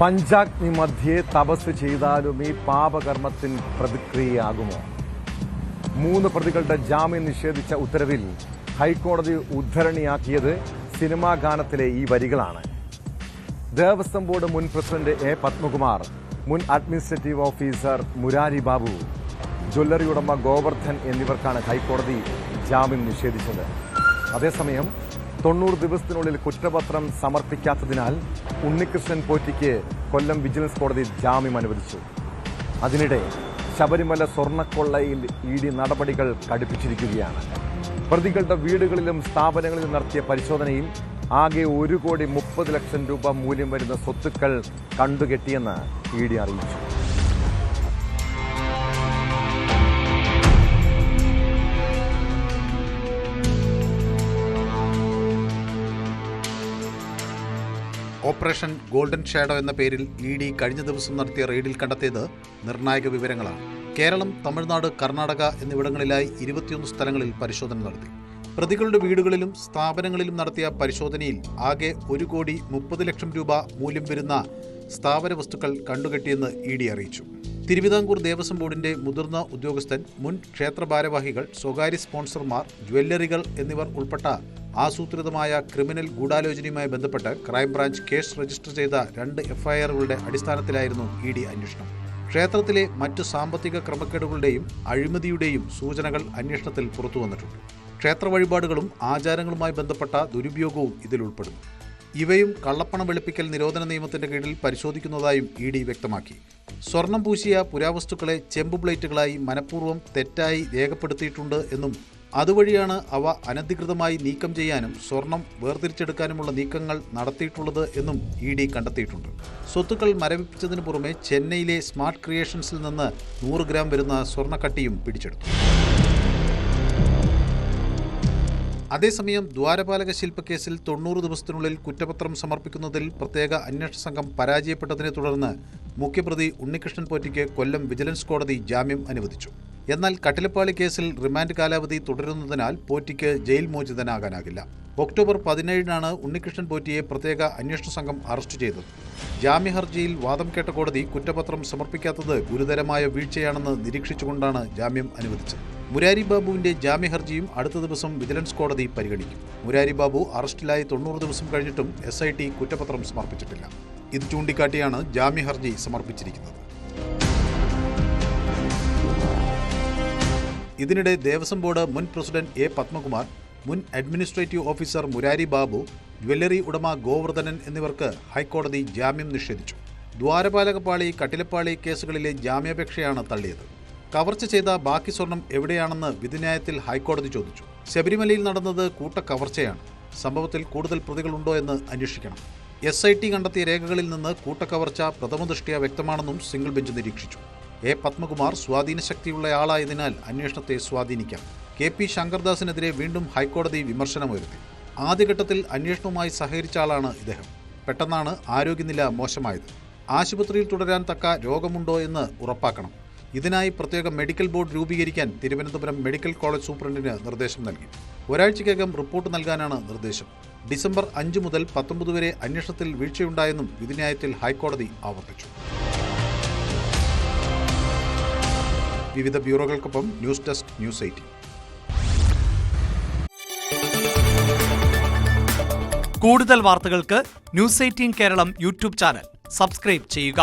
പഞ്ചാഗ്നി മധ്യേ തപസ് ചെയ്താലും ഈ പാപകർമ്മത്തിന് പ്രതിക്രിയയാകുമോ? 3 പ്രതികളുടെ ജാമ്യം നിഷേധിച്ച ഉത്തരവിൽ ഹൈക്കോടതി ഉദ്ധരണിയാക്കിയത് സിനിമാ ഗാനത്തിലെ ഈ വരികളാണ്. ദേവസ്വം ബോർഡ് മുൻ പ്രസിഡന്റ് എ പത്മകുമാർ, മുൻ administrative officer Murari Babu, jewellery ഉടമ ഗോവർദ്ധൻ എന്നിവർക്കാണ് ഹൈക്കോടതി ജാമ്യം നിഷേധിച്ചത്. അതേസമയം 90 ദിവസത്തിനുള്ളിൽ കുറ്റപത്രം സമർപ്പിക്കാത്തതിനാൽ ഉണ്ണികൃഷ്ണൻ പോറ്റിക്ക് കൊല്ലം വിജിലൻസ് കോടതി ജാമ്യം അനുവദിച്ചു. അതിനിടെ ശബരിമല സ്വർണ്ണക്കൊള്ളയിൽ ഇഡി നടപടികൾ കടുപ്പിച്ചിരിക്കുകയാണ്. പ്രതികളുടെ വീടുകളിലും സ്ഥാപനങ്ങളിലും നടത്തിയ പരിശോധനയിൽ ആകെ 1,30,00,000 രൂപ മൂല്യം വരുന്ന സ്വത്തുക്കൾ കണ്ടുകെട്ടിയെന്ന് ഇഡി അറിയിച്ചു. ഓപ്പറേഷൻ ഗോൾഡൻ ഷാഡോ എന്ന പേരിൽ ഇഡി കഴിഞ്ഞ ദിവസം നടത്തിയ റെയ്ഡിൽ കണ്ടെത്തിയത് നിർണായക വിവരങ്ങളാണ്. കേരളം, തമിഴ്നാട്, കർണാടക എന്നിവിടങ്ങളിലായി 21 സ്ഥലങ്ങളിൽ പരിശോധന നടത്തി. പ്രതികളുടെ വീടുകളിലും സ്ഥാപനങ്ങളിലും നടത്തിയ പരിശോധനയിൽ ആകെ 1,30,00,000 രൂപ മൂല്യം വരുന്ന സ്ഥാവര വസ്തുക്കൾ കണ്ടുകെട്ടിയെന്ന് ഇഡി അറിയിച്ചു. തിരുവിതാംകൂർ ദേവസ്വം ബോർഡിന്റെ മുതിർന്ന ഉദ്യോഗസ്ഥൻ, മുൻ ക്ഷേത്ര ഭാരവാഹികൾ, സ്വകാര്യ സ്പോൺസർമാർ, ജ്വല്ലറികൾ എന്നിവർ ഉൾപ്പെട്ട ആസൂത്രിതമായ ക്രിമിനൽ ഗൂഢാലോചനയുമായി ബന്ധപ്പെട്ട് ക്രൈംബ്രാഞ്ച് കേസ് രജിസ്റ്റർ ചെയ്ത 2 എഫ്ഐആറുകളുടെ അടിസ്ഥാനത്തിലായിരുന്നു ഇഡി അന്വേഷണം. ക്ഷേത്രത്തിലെ മറ്റു സാമ്പത്തിക ക്രമക്കേടുകളുടെയും അഴിമതിയുടെയും സൂചനകൾ അന്വേഷണത്തിൽ പുറത്തുവന്നിട്ടുണ്ട്. ക്ഷേത്ര വഴിപാടുകളും ആചാരങ്ങളുമായി ബന്ധപ്പെട്ട ദുരുപയോഗവും ഇതിൽ ഉൾപ്പെടുന്നു. ഇവയും കള്ളപ്പണം വെളുപ്പിക്കൽ നിരോധന നിയമത്തിന്റെ കീഴിൽ പരിശോധിക്കുന്നതായും ഇഡി വ്യക്തമാക്കി. സ്വർണം പൂശിയ പുരാവസ്തുക്കളെ ചെമ്പ് പ്ലേറ്റുകളായി മനഃപൂർവ്വം തെറ്റായി രേഖപ്പെടുത്തിയിട്ടുണ്ട് എന്നും അതുവഴിയാണ് അവ അനധികൃതമായി നീക്കം ചെയ്യാനും സ്വർണം വേർതിരിച്ചെടുക്കാനുമുള്ള നീക്കങ്ങൾ നടത്തിയിട്ടുള്ളത് എന്നും ഇഡി കണ്ടെത്തിയിട്ടുണ്ട്. സ്വത്തുക്കൾ മരവിപ്പിച്ചതിനു പുറമെ ചെന്നൈയിലെ സ്മാർട്ട് ക്രിയേഷൻസിൽ നിന്ന് 100 ഗ്രാം വരുന്ന സ്വർണ്ണക്കട്ടിയും പിടിച്ചെടുത്തു. അതേസമയം ദ്വാരപാലക ശില്പക്കേസിൽ 90 ദിവസത്തിനുള്ളിൽ കുറ്റപത്രം സമർപ്പിക്കുന്നതിൽ പ്രത്യേക അന്വേഷണ സംഘം പരാജയപ്പെട്ടതിനെ തുടർന്ന് മുഖ്യപ്രതി ഉണ്ണികൃഷ്ണൻ പോറ്റിക്ക് കൊല്ലം വിജിലൻസ് കോടതി ജാമ്യം അനുവദിച്ചു. എന്നാൽ കട്ടിലപ്പാളി കേസിൽ റിമാൻഡ് കാലാവധി തുടരുന്നതിനാൽ പോറ്റിക്ക് ജയിൽ മോചിതനാകാനാകില്ല. ഒക്ടോബർ 17-നാണ് ഉണ്ണികൃഷ്ണൻ പോറ്റിയെ പ്രത്യേക അന്വേഷണ സംഘം അറസ്റ്റ് ചെയ്തത്. ജാമ്യഹർജിയിൽ വാദം കേട്ട കോടതി കുറ്റപത്രം സമർപ്പിക്കാത്തത് ഗുരുതരമായ വീഴ്ചയാണെന്ന് നിരീക്ഷിച്ചുകൊണ്ടാണ് ജാമ്യം അനുവദിച്ചത്. മുരാരി ബാബുവിന്റെ ജാമ്യഹർജിയും അടുത്ത ദിവസം വിജിലൻസ് കോടതി പരിഗണിക്കും. മുരാരി ബാബു അറസ്റ്റിലായി 90 ദിവസം കഴിഞ്ഞിട്ടും SIT കുറ്റപത്രം സമർപ്പിച്ചിട്ടില്ല. ഇത് ചൂണ്ടിക്കാട്ടിയാണ് ജാമ്യഹർജി സമർപ്പിച്ചിരിക്കുന്നത്. ഇതിനിടെ ദേവസ്വം ബോർഡ് മുൻ പ്രസിഡന്റ് എ പത്മകുമാർ, മുൻ administrative officer Murari Babu, jewellery ഉടമ ഗോവർദ്ധനൻ എന്നിവർക്ക് ഹൈക്കോടതി ജാമ്യം നിഷേധിച്ചു. ദ്വാരപാലകപ്പാളി, കട്ടിലപ്പാളി കേസുകളിലെ ജാമ്യാപേക്ഷയാണ് തള്ളിയത്. കവർച്ച ചെയ്ത ബാക്കി സ്വർണം എവിടെയാണെന്ന് വിധിന്യായത്തിൽ ഹൈക്കോടതി ചോദിച്ചു. ശബരിമലയിൽ നടന്നത് കൂട്ടക്കവർച്ചയാണ്. സംഭവത്തിൽ കൂടുതൽ പ്രതികളുണ്ടോ എന്ന് അന്വേഷിക്കണം. SIT കണ്ടെത്തിയ രേഖകളിൽ നിന്ന് കൂട്ടക്കവർച്ച പ്രഥമദൃഷ്ട്യാ വ്യക്തമാണെന്നും സിംഗിൾ ബെഞ്ച് നിരീക്ഷിച്ചു. എ പത്മകുമാർ സ്വാധീനശക്തിയുള്ളയാളായതിനാൽ അന്വേഷണത്തെ സ്വാധീനിക്കാം. KP ശങ്കർദാസിനെതിരെ വീണ്ടും ഹൈക്കോടതി വിമർശനമുയർത്തി. ആദ്യഘട്ടത്തിൽ അന്വേഷണവുമായി സഹകരിച്ച ആളാണ് ഇദ്ദേഹം. പെട്ടെന്നാണ് ആരോഗ്യനില മോശമായത്. ആശുപത്രിയിൽ തുടരാൻ തക്ക രോഗമുണ്ടോ എന്ന് ഉറപ്പാക്കണം. ഇതിനായി പ്രത്യേക മെഡിക്കൽ ബോർഡ് രൂപീകരിക്കാൻ തിരുവനന്തപുരം മെഡിക്കൽ കോളേജ് സൂപ്രണ്ടിന് നിർദ്ദേശം നൽകി. ഒരാഴ്ചയ്ക്കകം റിപ്പോർട്ട് നൽകാനാണ് നിർദ്ദേശം. ഡിസംബർ 5 മുതൽ 19 വരെ അന്വേഷണത്തിൽ വീഴ്ചയുണ്ടായെന്നും വിധിന്യായത്തിൽ ഹൈക്കോടതി ആവർത്തിച്ചു. വിവിധ ബ്യൂറോകൾക്കൊപ്പം ന്യൂസ് ഡെസ്ക് ന്യൂസ് 18. കൂടുതൽ വാർത്തകൾക്ക് news 18 Keralam YouTube channel subscribe ചെയ്യുക.